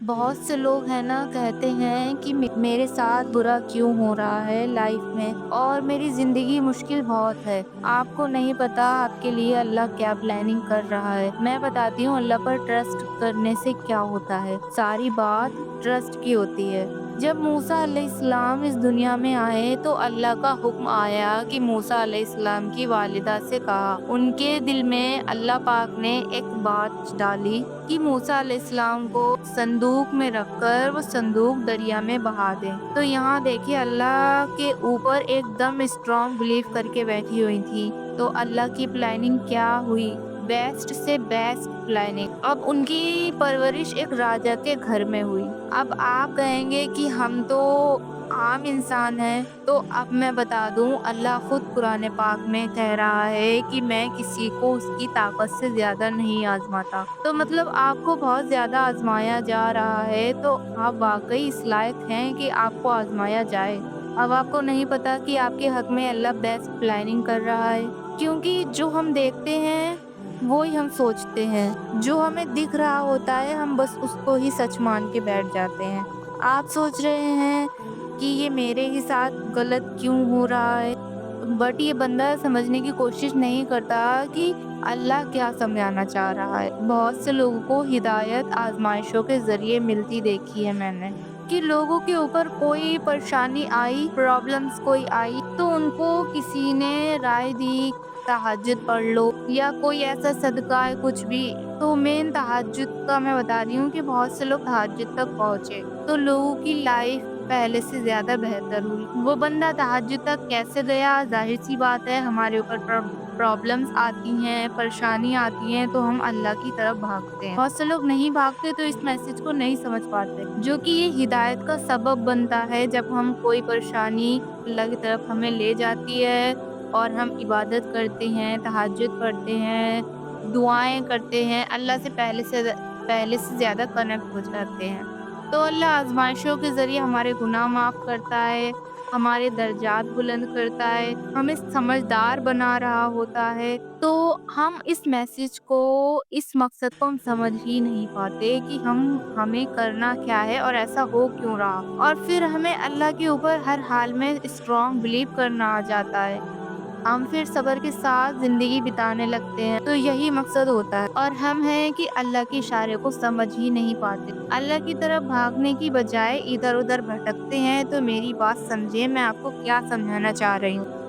बहुत से लोग हैं ना कहते हैं कि मेरे साथ बुरा क्यों हो रहा है लाइफ में और मेरी जिंदगी मुश्किल बहुत है। आपको नहीं पता आपके लिए अल्लाह क्या प्लानिंग कर रहा है। मैं बताती हूँ अल्लाह पर ट्रस्ट करने से क्या होता है। सारी बात ट्रस्ट की होती है। जब मूसा अलैहिस्सलाम इस दुनिया में आए तो अल्लाह का हुक्म आया कि मूसा अलैहिस्सलाम की वालिदा से कहा, उनके दिल में अल्लाह पाक ने एक बात डाली कि मूसा अलैहिस्सलाम को संदूक में रखकर वो संदूक दरिया में बहा दें। तो यहाँ देखिए अल्लाह के ऊपर एकदम स्ट्रॉन्ग बिलीव करके बैठी हुई थी। तो अल्लाह की प्लानिंग क्या हुई, बेस्ट से बेस्ट प्लानिंग। अब उनकी परवरिश एक राजा के घर में हुई। अब आप कहेंगे कि हम तो आम इंसान हैं, तो अब मैं बता दूं अल्लाह खुद कुरान पाक में कह रहा है कि मैं किसी को उसकी ताकत से ज्यादा नहीं आजमाता। तो मतलब आपको बहुत ज्यादा आजमाया जा रहा है तो आप वाकई इस लायक हैं कि आपको आजमाया जाए। अब आपको नहीं पता कि आपके हक में अल्लाह बेस्ट प्लानिंग कर रहा है, क्योंकि जो हम देखते हैं वो ही हम सोचते हैं। जो हमें दिख रहा होता है हम बस उसको ही सच मान के बैठ जाते हैं। आप सोच रहे हैं कि ये मेरे ही साथ गलत क्यों हो रहा है, बट ये बंदा समझने की कोशिश नहीं करता कि अल्लाह क्या समझाना चाह रहा है। बहुत से लोगों को हिदायत आजमाइशों के जरिए मिलती देखी है मैंने, कि लोगों के ऊपर कोई परेशानी आई, प्रॉब्लम्स कोई आई, तो उनको किसी ने राय दी तहज्जुद पढ़ लो या कोई ऐसा सदका है कुछ भी। तो मेन तहज्जुद का मैं बता रही हूँ कि बहुत से लोग तहज्जुद तक पहुँचे तो लोगों की लाइफ पहले से ज्यादा बेहतर हुई। वो बंदा तहज्जुद तक कैसे गया, जाहिर सी बात है हमारे ऊपर प्रॉब्लम्स आती हैं, परेशानी आती हैं तो हम अल्लाह की तरफ भागते हैं। बहुत से लोग नहीं भागते तो इस मैसेज को नहीं समझ पाते, जो कि ये हिदायत का सबब बनता है। जब हम कोई परेशानी अल्लाह की तरफ हमें ले जाती है और हम इबादत करते हैं, तहज्जुद पढ़ते हैं, दुआएं करते हैं, अल्लाह से पहले से ज्यादा कनेक्ट हो जाते हैं। तो अल्लाह आज़माइशों के ज़रिए हमारे गुनाह माफ़ करता है, हमारे दर्जात बुलंद करता है, हमें समझदार बना रहा होता है। तो हम इस मैसेज को, इस मकसद को हम समझ ही नहीं पाते कि हमें करना क्या है और ऐसा हो क्यों रहा। और फिर हमें अल्लाह के ऊपर हर हाल में स्ट्रॉन्ग बिलीव करना आ जाता है। हम फिर सब्र के साथ जिंदगी बिताने लगते हैं। तो यही मकसद होता है और हम हैं कि अल्लाह के इशारे को समझ ही नहीं पाते। अल्लाह की तरफ भागने की बजाय इधर उधर भटकते हैं। तो मेरी बात समझिए, मैं आपको क्या समझाना चाह रही हूँ।